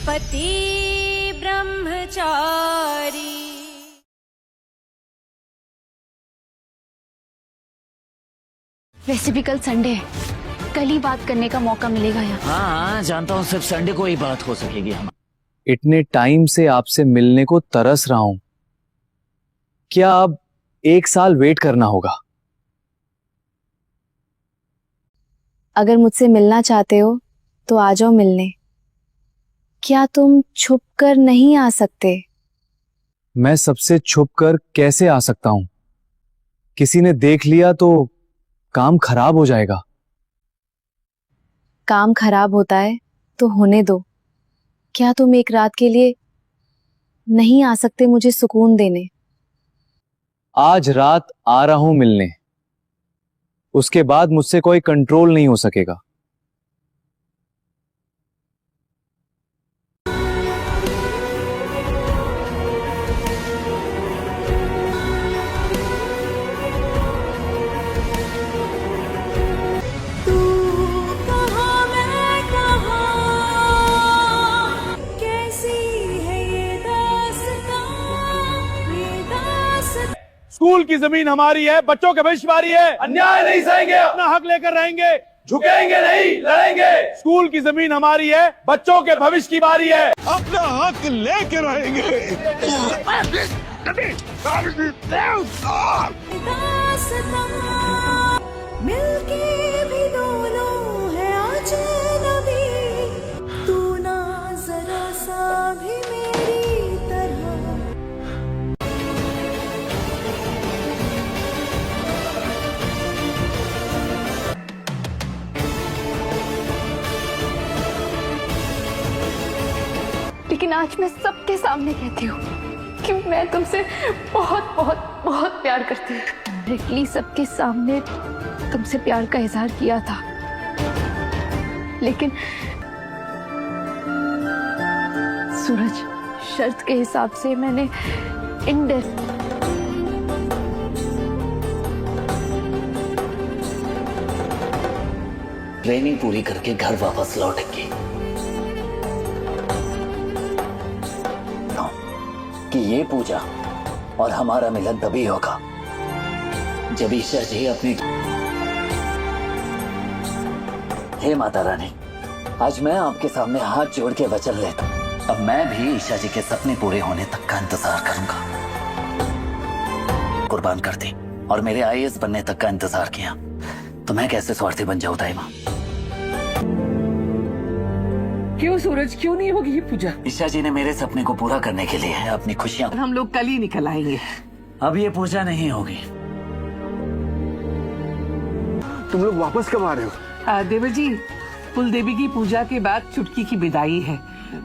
पति ब्रह्मचारी। वैसे भी कल संडे है, कल ही बात करने का मौका मिलेगा यहाँ। हाँ जानता हूँ, सिर्फ संडे को ही बात हो सकेगी हम। इतने टाइम से आपसे मिलने को तरस रहा हूं, क्या अब 1 साल वेट करना होगा? अगर मुझसे मिलना चाहते हो तो आ जाओ मिलने। क्या तुम छुप कर नहीं आ सकते? मैं सबसे छुप कर कैसे आ सकता हूं? किसी ने देख लिया तो काम खराब हो जाएगा। काम खराब होता है तो होने दो। क्या तुम एक रात के लिए नहीं आ सकते मुझे सुकून देने? आज रात आ रहा हूं मिलने, उसके बाद मुझसे कोई कंट्रोल नहीं हो सकेगा। स्कूल की जमीन हमारी है, बच्चों के भविष्य हमारी है। अन्याय नहीं सहेंगे, अपना हक लेकर रहेंगे, झुकेंगे नहीं, लड़ेंगे। स्कूल की जमीन हमारी है, बच्चों के भविष्य की बारी है, अपना हक लेकर रहेंगे। मिलके भी दोनों है अजनबी, तू ना जरा सा भी मेरी तरह। लेकिन आज मैं सबके सामने कहती हूँ कि मैं तुमसे बहुत बहुत बहुत प्यार करती हूँ। डायरेक्टली सबके सामने तुमसे प्यार का इजहार किया था, लेकिन सूरज, शर्त के हिसाब से मैंने इनडायरेक्ट ट्रेनिंग पूरी करके घर वापस लौटेंगे कि ये पूजा और हमारा मिलन तभी होगा जब ईशा जी अपनी। हे माता रानी, आज मैं आपके सामने हाथ जोड़ के वचन लेता हूं, अब मैं भी ईशा जी के सपने पूरे होने तक का इंतजार करूंगा। कुर्बान कर दी और मेरे आईएएस बनने तक का इंतजार किया, तो मैं कैसे स्वार्थी बन जाऊं दाई मां? क्यों सूरज, क्यों नहीं होगी ये पूजा? ईशा जी ने मेरे सपने को पूरा करने के लिए अपनी खुशियां। हम लोग कल ही निकल आएंगे। अब ये पूजा नहीं होगी। तुम लोग वापस कब आ रहे हो? देवर जी, कुल देवी की पूजा के बाद चुटकी की विदाई है,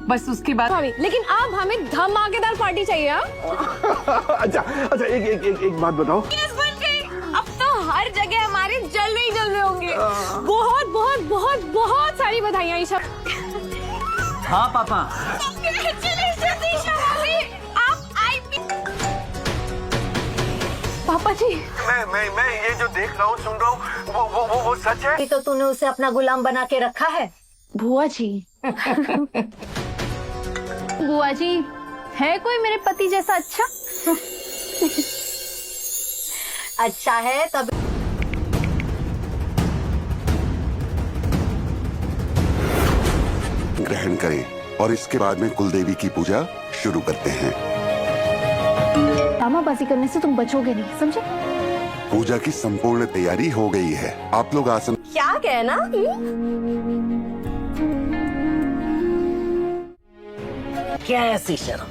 बस उसके बाद। लेकिन अब हमें धमाकेदार पार्टी चाहिए। अच्छा अच्छा, एक बात बताओ। अब तो हर जगह हमारे जलवे ही जलवे होंगे। बहुत बहुत बहुत बहुत सारी बधाइयाँ ईशा। हाँ पापा। पापा जी, मैं ये जो देख रहा हूँ, सुन रहा हूँ, वो सच है? तो तूने उसे अपना गुलाम बना के रखा है। बुआ जी बुआ जी, है कोई मेरे पति जैसा अच्छा? अच्छा है तब। ग्रहण करें और इसके बाद में कुलदेवी की पूजा शुरू करते हैं। तामाबाजी करने से तुम बचोगे नहीं, समझे? पूजा की संपूर्ण तैयारी हो गई है, आप लोग आसन। क्या कहना? कैसी शर्म।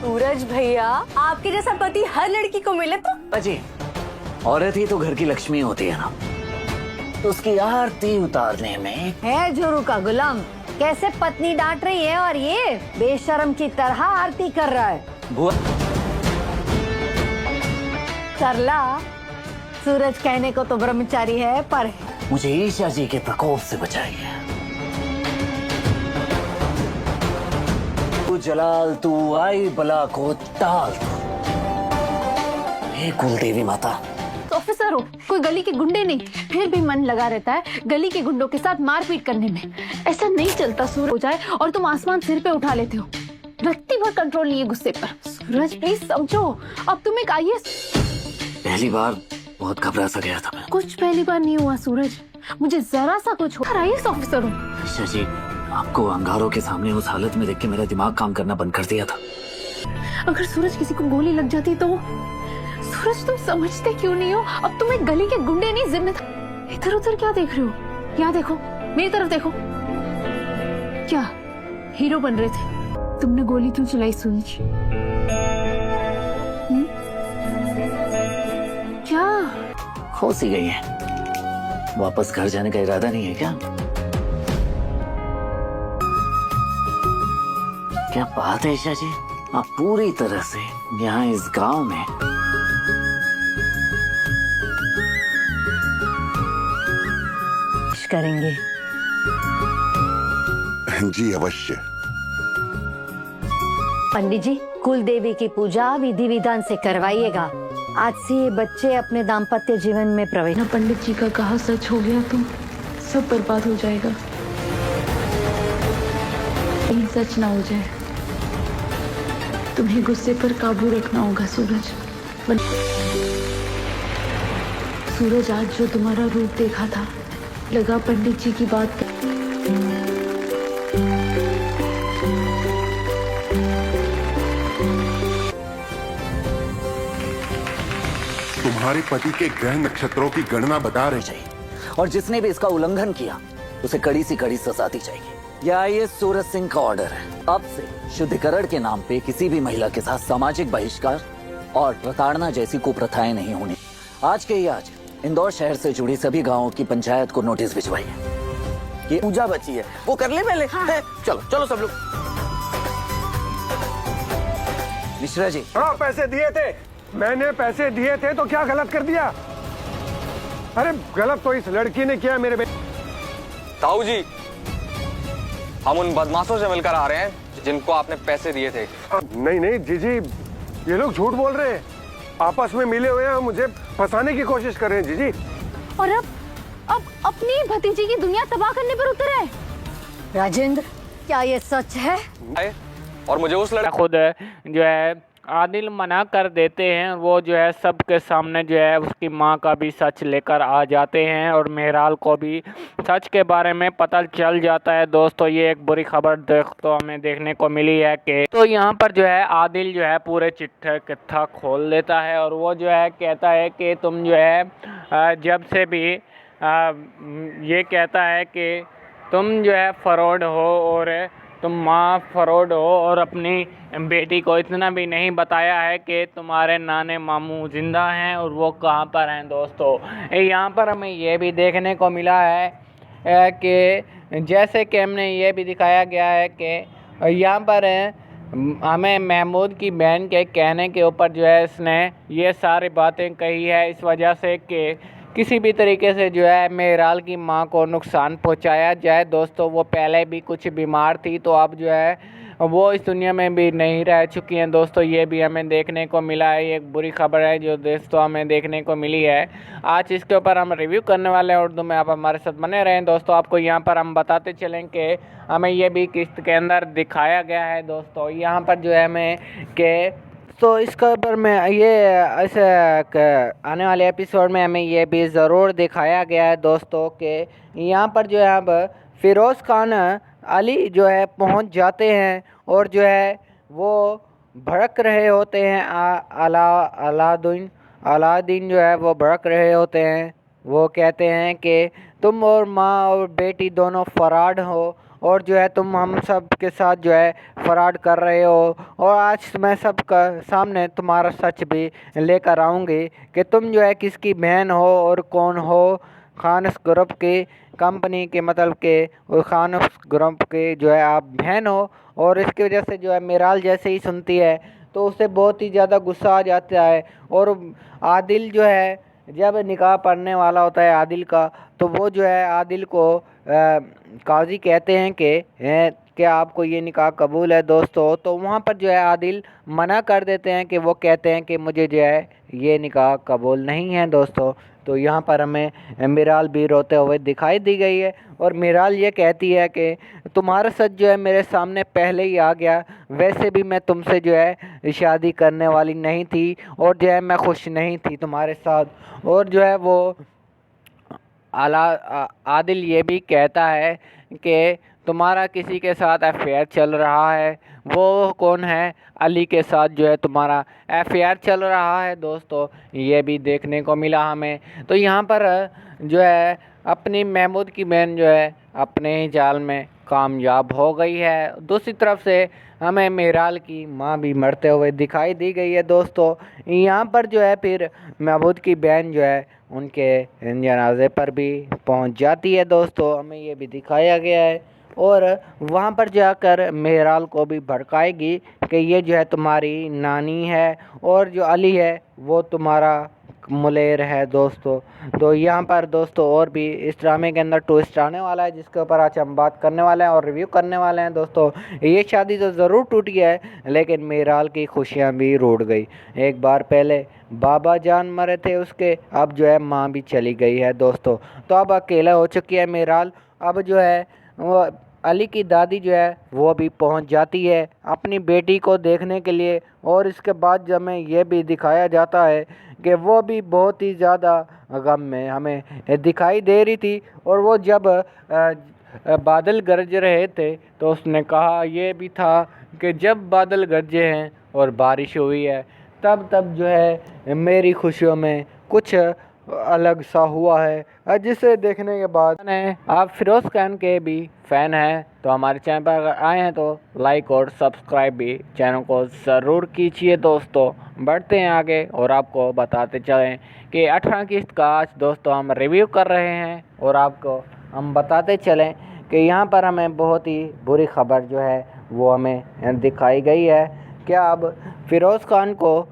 सूरज भैया, आपके जैसा पति हर लड़की को मिले तो। अजी, औरत ही तो घर की लक्ष्मी होती है ना, तो उसकी आरती उतारने में। है झुरू का गुलाम, कैसे पत्नी डांट रही है और ये बेशर्म की तरह आरती कर रहा है। बुआ, सरला, सूरज कहने को तो ब्रह्मचारी है, पर मुझे ईशा जी के प्रकोप से बचाइए। तू जलाल, तू आई बला को टाल। हे कुलदेवी माता। तो ऑफिसर ऑफिसर हो, कोई गली के गुंडे नहीं, फिर भी मन लगा रहता है गली के गुंडों के साथ मारपीट करने में। ऐसा नहीं चलता, सूरज हो जाए और तुम आसमान सिर पे उठा लेते हो। रत्ती भर कंट्रोल नहीं है गुस्से पर। सूरज प्लीज समझो, अब तुम एक आईएएस। पहली बार बहुत घबरा सा गया था मैं। कुछ पहली बार नहीं हुआ सूरज, मुझे जरा सा कुछ हो, आईएएस ऑफिसर हूँ। ईशा जी, आपको अंगारों के सामने उस हालत में देख के मेरा दिमाग काम करना बंद कर दिया था। अगर सूरज किसी को गोली लग जाती तो? सूरज तुम समझते क्यों नहीं हो? अब तुम एक गली के गुंडे नहीं, जिम्मेदार। इधर उधर क्या देख रहे हो? यहाँ देखो, मेरी तरफ देखो। क्या हीरो बन रहे थे? तुमने गोली क्यों चलाई सूरज? क्या खो सी गई है, वापस घर जाने का इरादा नहीं है क्या? क्या बात है ईशा जी, आप पूरी तरह से यहाँ इस गांव में करेंगे। जी अवश्य। पंडित जी, कुल देवी की पूजा विधि विधान से करवाइएगा। आज से ये बच्चे अपने दाम्पत्य जीवन में प्रवेश। ना पंडित जी का कहा सच हो गया तो सब बर्बाद हो जाएगा। कहीं सच ना हो जाए। तुम्हें गुस्से पर काबू रखना होगा सूरज। सूरज, आज जो तुम्हारा रूप देखा था, लगा पंडित जी की बात तुम्हारे पति के ग्रह नक्षत्रों की गणना बता रहे चाहिए, और जिसने भी इसका उल्लंघन किया उसे कड़ी सी कड़ी सजा दी जाएगी। यह ये सूरज सिंह का ऑर्डर है। अब से शुद्धिकरण के नाम पे किसी भी महिला के साथ सामाजिक बहिष्कार और प्रताड़ना जैसी कुप्रथाएं नहीं होनी। आज के ही आज इंदौर शहर से जुड़ी सभी गांवों की पंचायत को नोटिस भिजवाई है। ये पूजा बची है, वो कर ले पहले। हाँ। चलो चलो सब लोग। मिश्रा जी, हाँ, पैसे दिए थे, मैंने पैसे दिए थे तो क्या गलत कर दिया? अरे गलत तो इस लड़की ने किया मेरे ताऊ जी, हम उन बदमाशों से मिलकर आ रहे हैं जिनको आपने पैसे दिए थे। नहीं नहीं जीजी, ये लोग झूठ बोल रहे हैं, आपस में मिले हुए हैं, मुझे फंसाने की कोशिश कर रहे हैं जीजी। और अब अपनी भतीजी की दुनिया तबाह करने पर उतर है। राजेंद्र, क्या ये सच है? और मुझे उस लड़का खुद जो है आदिल मना कर देते हैं। वो जो है सबके सामने जो है उसकी माँ का भी सच लेकर आ जाते हैं और मेहराल को भी सच के बारे में पता चल जाता है। दोस्तों, ये एक बुरी खबर दोस्तों हमें देखने को मिली है कि तो यहाँ पर जो है आदिल जो है पूरे चिट्ठा किट्ठा खोल देता है और वो जो है कहता है कि तुम जो है जब से भी ये कहता है कि तुम जो है फरौड हो और तुम माँ फरौड हो और अपनी बेटी को इतना भी नहीं बताया है कि तुम्हारे नाने मामू जिंदा हैं और वो कहाँ पर हैं। दोस्तों, यहाँ पर हमें ये भी देखने को मिला है कि जैसे कि हमने ये भी दिखाया गया है कि यहाँ पर हमें महमूद की बहन के कहने के ऊपर जो है इसने ये सारी बातें कही है, इस वजह से कि किसी भी तरीके से जो है मेहराल की माँ को नुकसान पहुंचाया जाए। दोस्तों, वो पहले भी कुछ बीमार थी तो अब जो है वो इस दुनिया में भी नहीं रह चुकी हैं। दोस्तों, ये भी हमें देखने को मिला है। ये एक बुरी खबर है जो दोस्तों हमें देखने को मिली है। आज इसके ऊपर हम रिव्यू करने वाले हैं उर्दू में, आप हमारे साथ बने रहें। दोस्तों, आपको यहाँ पर हम बताते चलें कि हमें ये भी किस्त के अंदर दिखाया गया है। दोस्तों, यहाँ पर जो है हमें कि तो इसके ऊपर में ये ऐसे आने वाले एपिसोड में हमें ये भी ज़रूर दिखाया गया है दोस्तों कि यहाँ पर जो है अब फ़िरोज़ खान अली जो है पहुँच जाते हैं और जो है वो भड़क रहे होते हैं। अलादीन जो है वो भड़क रहे होते हैं। वो कहते हैं कि तुम और माँ और बेटी दोनों फराड हो और जो है तुम हम सब के साथ जो है फ्रॉड कर रहे हो और आज मैं सब का सामने तुम्हारा सच भी लेकर आऊँगी कि तुम जो है किसकी बहन हो और कौन हो। खानस ग्रुप की कंपनी के मतलब के और खानस ग्रुप के जो है आप बहन हो और इसकी वजह से जो है मेहराल जैसे ही सुनती है तो उसे बहुत ही ज़्यादा गुस्सा आ जाता है। और आदिल जो है जब निकाह पढ़ने वाला होता है आदिल का, तो वो जो है आदिल को काजी कहते हैं कि क्या आपको ये निकाह कबूल है। दोस्तों, तो वहाँ पर जो है आदिल मना कर देते हैं कि वो कहते हैं कि मुझे जो है ये निकाह कबूल नहीं है। दोस्तों, तो यहाँ पर हमें मीराल भी रोते हुए दिखाई दी गई है और मीराल ये कहती है कि तुम्हारा सच जो है मेरे सामने पहले ही आ गया, वैसे भी मैं तुमसे जो है शादी करने वाली नहीं थी और जो है मैं खुश नहीं थी तुम्हारे साथ। और जो है वो आदिल ये भी कहता है कि तुम्हारा किसी के साथ अफेयर चल रहा है। वो कौन है? अली के साथ जो है तुम्हारा अफेयर चल रहा है दोस्तों, ये भी देखने को मिला हमें। तो यहाँ पर जो है अपनी महमूद की बहन जो है अपने ही जाल में कामयाब हो गई है। दूसरी तरफ से हमें मीराल की माँ भी मरते हुए दिखाई दी गई है दोस्तों। यहाँ पर जो है फिर महमूद की बहन जो है उनके जनाजे पर भी पहुँच जाती है दोस्तों, हमें ये भी दिखाया गया है। और वहाँ पर जाकर मीराल को भी भड़काएगी कि ये जो है तुम्हारी नानी है और जो अली है वो तुम्हारा मुलेर है दोस्तों। तो यहाँ पर दोस्तों और भी इस ड्रामे के अंदर ट्विस्ट आने वाला है जिसके ऊपर आज हम बात करने वाले हैं और रिव्यू करने वाले हैं दोस्तों। ये शादी तो ज़रूर टूट गया है लेकिन मीराल की खुशियाँ भी रूठ गई। एक बार पहले बाबा जान मरे थे उसके, अब जो है माँ भी चली गई है दोस्तों। तो अब अकेला हो चुकी है मीराल। अब जो है वो अली की दादी जो है वो भी पहुंच जाती है अपनी बेटी को देखने के लिए। और इसके बाद जब हमें ये भी दिखाया जाता है कि वो भी बहुत ही ज़्यादा गम में हमें दिखाई दे रही थी। और वो जब बादल गरज रहे थे तो उसने कहा ये भी था कि जब बादल गरजे हैं और बारिश हुई है तब जो है मेरी खुशियों में कुछ अलग सा हुआ है। जिसे देखने के बाद आप फिरोज़ खान के भी फ़ैन हैं तो हमारे चैनल पर अगर आए हैं तो लाइक और सब्सक्राइब भी चैनल को ज़रूर कीजिए दोस्तों। बढ़ते हैं आगे और आपको बताते चलें कि 18 किस्त का आज दोस्तों हम रिव्यू कर रहे हैं और आपको हम बताते चलें कि यहाँ पर हमें बहुत ही बुरी खबर जो है वो हमें दिखाई गई है। क्या अब फिरोज़ खान को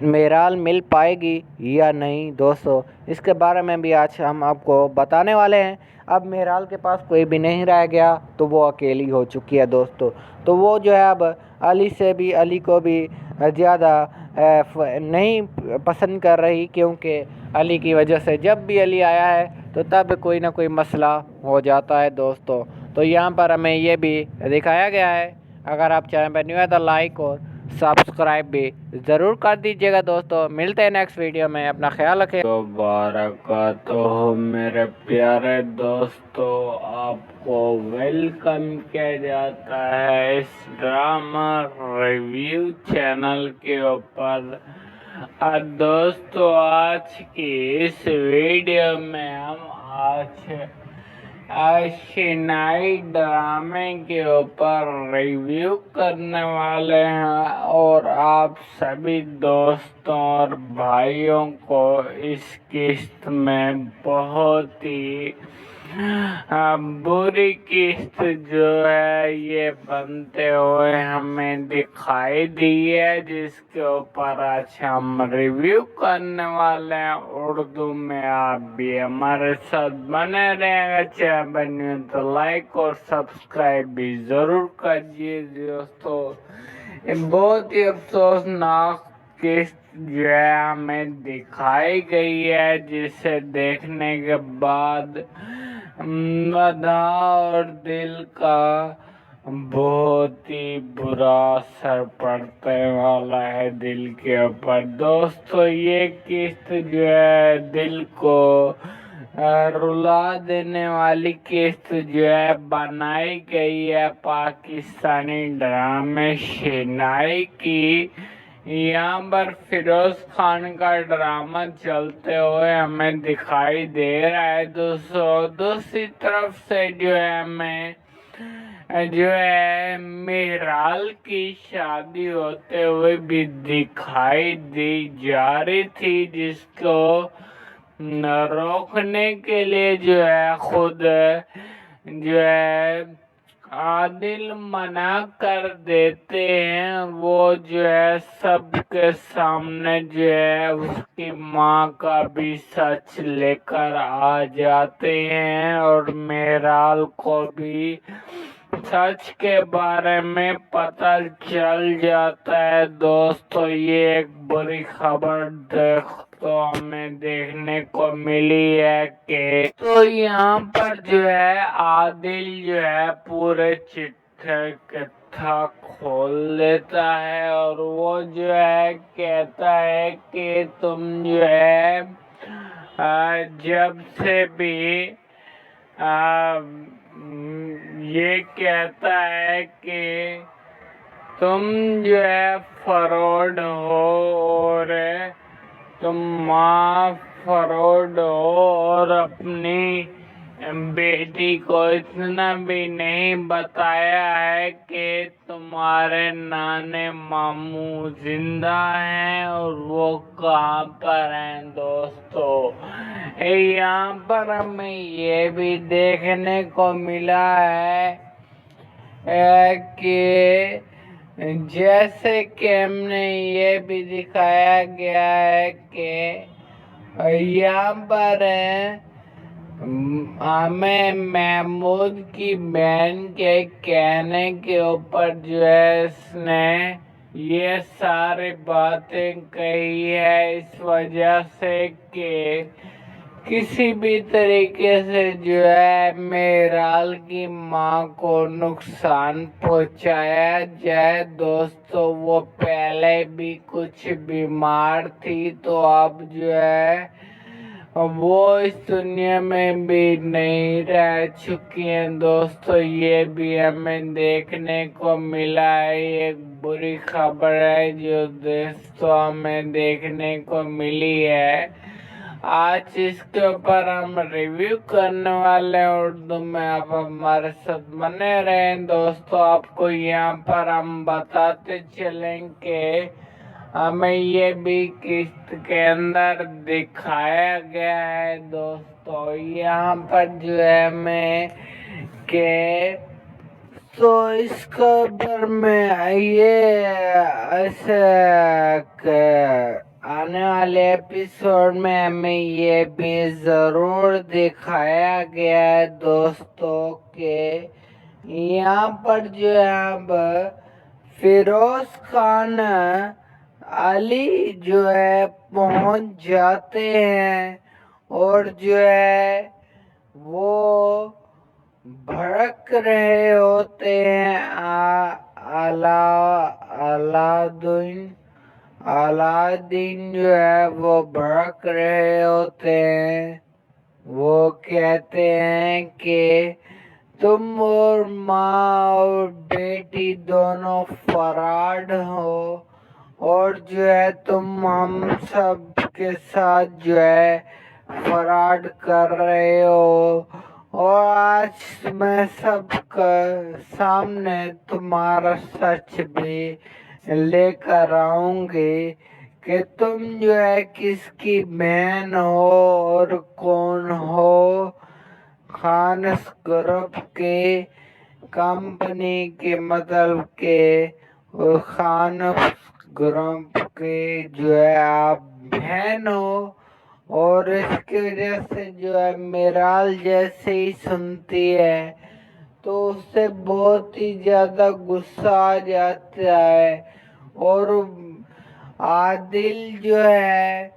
मीराल मिल पाएगी या नहीं दोस्तों, इसके बारे में भी आज हम आपको बताने वाले हैं। अब मीराल के पास कोई भी नहीं रह गया तो वो अकेली हो चुकी है दोस्तों। तो वो जो है अब अली को भी ज़्यादा नहीं पसंद कर रही, क्योंकि अली की वजह से जब भी अली आया है तो तब कोई ना कोई मसला हो जाता है दोस्तों। तो यहाँ पर हमें ये भी दिखाया गया है। अगर आप चैनल पर न्यू है तो लाइक और सब्सक्राइब भी ज़रूर कर दीजिएगा दोस्तों। मिलते हैं नेक्स्ट वीडियो में, अपना ख्याल रखें। तो मेरे प्यारे दोस्तों, आपको वेलकम किया जाता है इस ड्रामा रिव्यू चैनल के ऊपर। दोस्तों आज की इस वीडियो में हम शनाई ड्रामे के ऊपर रिव्यू करने वाले हैं और आप सभी दोस्तों और भाइयों को इस किस्त में बहुत ही बुरी किस्त जो है ये बनते हुए हमें दिखाई दी है, जिसके ऊपर आज हम रिव्यू करने वाले हैं उर्दू में। आप भी हमारे साथ बने रहेंगे, चैनल बने तो लाइक और सब्सक्राइब भी जरूर कीजिए दोस्तों। ये बहुत ही अफसोसनाक किस्त जो है हमें दिखाई गई है, जिसे देखने के बाद मदा और दिल का बहुत ही बुरा असर पड़ने वाला है दिल के ऊपर दोस्तों। ये किस्त जो है दिल को रुला देने वाली किस्त जो है बनाई गई है पाकिस्तानी ड्रामे शनाई की। यहाँ पर फिरोज खान का ड्रामा चलते हुए हमें दिखाई दे रहा है दोस्तों। दूसरी तरफ से जो है हमें जो है मीराल की शादी होते हुए भी दिखाई दी जा रही थी, जिसको रोकने के लिए जो है खुद जो है आदिल मना कर देते हैं। वो जो है सबके सामने जो है उसकी माँ का भी सच लेकर आ जाते हैं और मीराल को भी सच के बारे में पता चल जाता है दोस्तों। ये एक बुरी खबर तो हमें देखने को मिली है कि तो यहाँ पर जो है आदिल जो है पूरे कथा खोल देता है और वो जो है कहता है कि तुम जो है जब से भी ये कहता है कि तुम जो है फरौड हो और तुम माँ फरौड हो और अपनी बेटी को इतना भी नहीं बताया है कि तुम्हारे नाने मामू जिंदा हैं और वो कहाँ पर हैं। दोस्तों यहाँ पर हमें ये भी देखने को मिला है कि जैसे कि हमने ये भी दिखाया गया है कि यहाँ पर हमें महमूद की बहन के कहने के ऊपर जो है इसने ये सारी बातें कही है इस वजह से कि किसी भी तरीके से जो है मेराल की माँ को नुकसान पहुंचाया जाए। दोस्तों वो पहले भी कुछ बीमार थी तो अब जो है वो इस दुनिया में भी नहीं रह चुकी हैं। दोस्तों ये भी हमें देखने को मिला है, एक बुरी खबर है जो दोस्तों हमें देखने को मिली है। आज इसके ऊपर हम रिव्यू करने वाले हैं उर्दू में, आप हमारे साथ बने रहें। दोस्तों आपको यहाँ पर हम बताते चलें कि हमें ये भी किस्त के अंदर दिखाया गया है। दोस्तों यहाँ पर जो है हमें के तो इस खबर में ये ऐसे आने वाले एपिसोड में हमें ये भी जरूर दिखाया गया है दोस्तों के यहाँ पर जो है अब फिरोज खान अली जो है पहुंच जाते हैं और जो है वो भड़क रहे होते हैं अलादीन जो है वो भड़क रहे होते हैं। वो कहते हैं कि तुम और माँ और बेटी दोनों फराड हो और जो है तुम हम सब के साथ जो है फराड कर रहे हो और आज मैं सबका सामने तुम्हारा सच भी लेकर आऊंगी कि तुम जो है किसकी बहन हो और कौन हो। खानस ग्रुप के कंपनी के मतलब के खानस ग्रुप के जो है आप बहन हो और इसकी वजह से जो है मेराल जैसे ही सुनती है तो उससे बहुत ही ज्यादा गुस्सा आ जाता है और आदिल जो है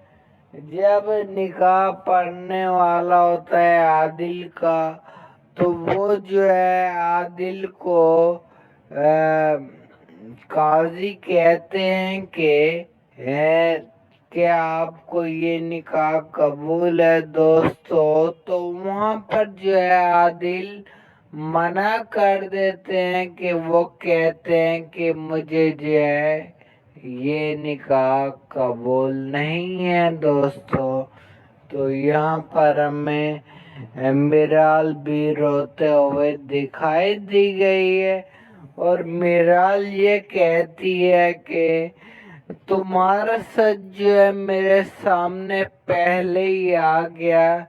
जब निकाह पढ़ने वाला होता है आदिल का तो वो जो है आदिल को काजी कहते हैं कि क्या आपको ये निकाह कबूल है। दोस्तों तो वहाँ पर जो है आदिल मना कर देते हैं कि वो कहते हैं कि मुझे जो है ये निकाह कबूल नहीं है। दोस्तों तो यहाँ पर हमें मेराल भी रोते हुए दिखाई दी गई है और मेराल ये कहती है कि तुम्हारा सच जो है मेरे सामने पहले ही आ गया,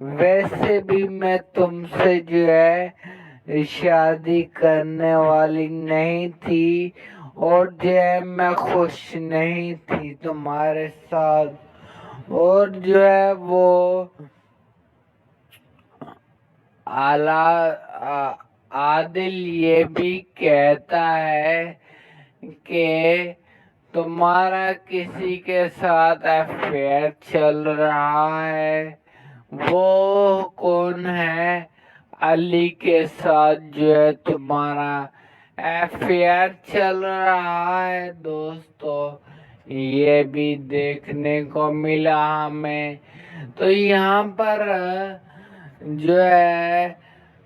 वैसे भी मैं तुमसे जो है शादी करने वाली नहीं थी और जो है मैं खुश नहीं थी तुम्हारे साथ। और जो है वो आदिल ये भी कहता है कि तुम्हारा किसी के साथ अफेयर चल रहा है। वो कौन है? अली के साथ जो है तुम्हारा अफेयर चल रहा है दोस्तों, ये भी देखने को मिला हमें। तो यहाँ पर जो है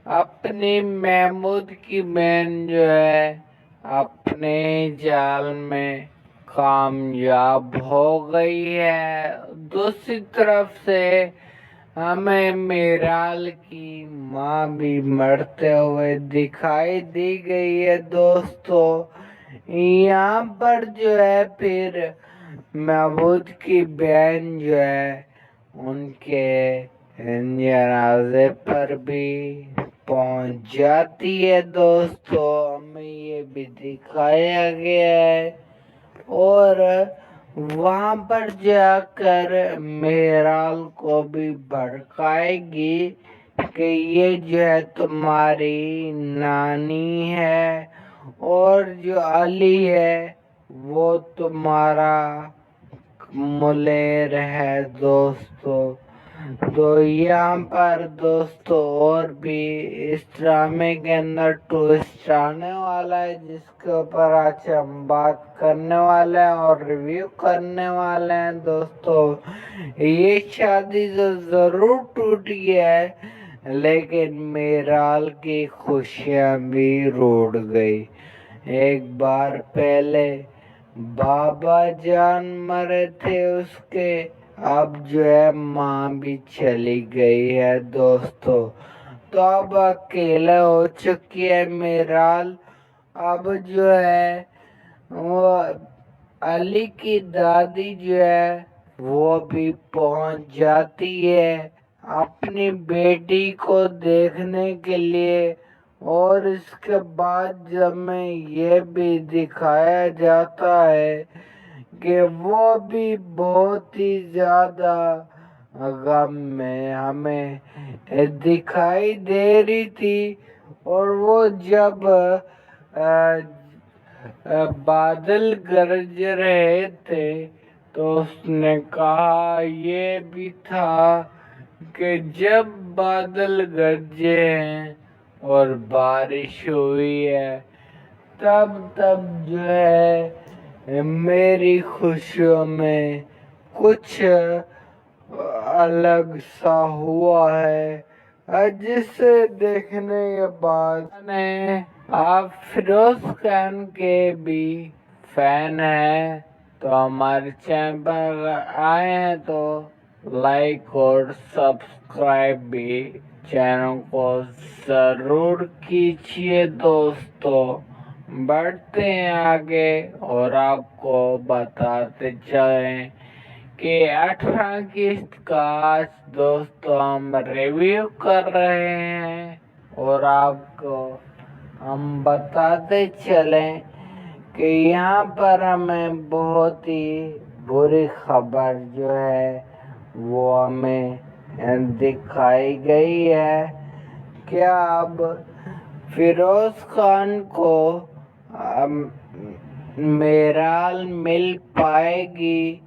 अपनी महमूद की बहन जो है अपने जाल में कामयाब हो गई है। दूसरी तरफ से हमें मेराल की माँ भी मरते हुए दिखाई दी गई है दोस्तों। यहाँ पर जो है फिर महमूद की बहन जो है उनके जनाजे पर भी पहुंच जाती है दोस्तों, हमें ये भी दिखाया गया है। और वहां पर जाकर मेहराल को भी भड़काएगी कि ये जो है तुम्हारी नानी है और जो अली है वो तुम्हारा मुलेर है दोस्तों। तो यहाँ पर दोस्तों और भी इस ड्रामे के अंदर ट्विस्ट आने वाला है, जिसके ऊपर आज हम बात करने वाले हैं और रिव्यू करने वाले हैं दोस्तों। ये शादी तो जरूर टूट गया है, लेकिन मेराल की खुशियाँ भी रूठ गई। एक बार पहले बाबा जान मरे थे उसके, अब जो है माँ भी चली गई है दोस्तों। तो अब अकेला हो चुकी है मेराल। अब जो है वो अली की दादी जो है वो भी पहुंच जाती है अपनी बेटी को देखने के लिए। और इसके बाद जब में ये भी दिखाया जाता है कि वो भी बहुत ही ज्यादा गम में हमें दिखाई दे रही थी। और वो जब बादल गरज रहे थे तो उसने कहा ये भी था कि जब बादल गरजे हैं और बारिश हुई है तब जो है मेरी खुशियों में कुछ अलग सा हुआ है। जिसे देखने के बाद आप फिरोज खान के भी फैन हैं तो हमारे चैनल पर आए हैं तो लाइक और सब्सक्राइब भी चैनल को जरूर कीजिए दोस्तों। बढ़ते हैं आगे और आपको बताते चलें कि 18 किस्त का आज दोस्तों हम रिव्यू कर रहे हैं और आपको हम बताते चलें कि यहाँ पर हमें बहुत ही बुरी खबर जो है वो हमें दिखाई गई है। क्या अब फिरोज खान को मेराल मिल पाएगी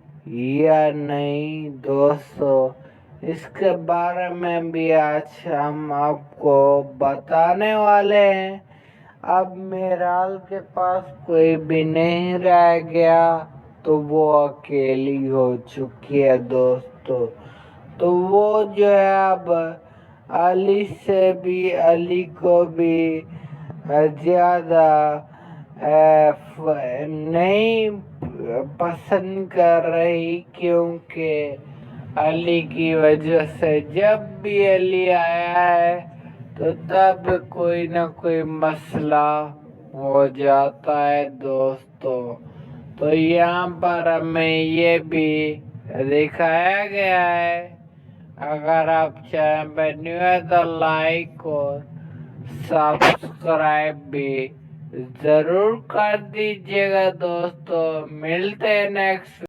या नहीं दोस्तों, इसके बारे में भी आज हम आपको बताने वाले हैं। अब मेराल के पास कोई भी नहीं रह गया तो वो अकेली हो चुकी है दोस्तों। तो वो जो है अब अली से भी, अली को भी ज्यादा नहीं पसंद कर रही, क्योंकि अली की वजह से जब भी अली आया है तो तब कोई ना कोई मसला हो जाता है दोस्तों। तो यहाँ पर हमें ये भी दिखाया गया है। अगर आप चैनल पर न्यू है तो लाइक और सब्सक्राइब भी जरूर कर दीजिएगा दोस्तों। मिलते हैं नेक्स्ट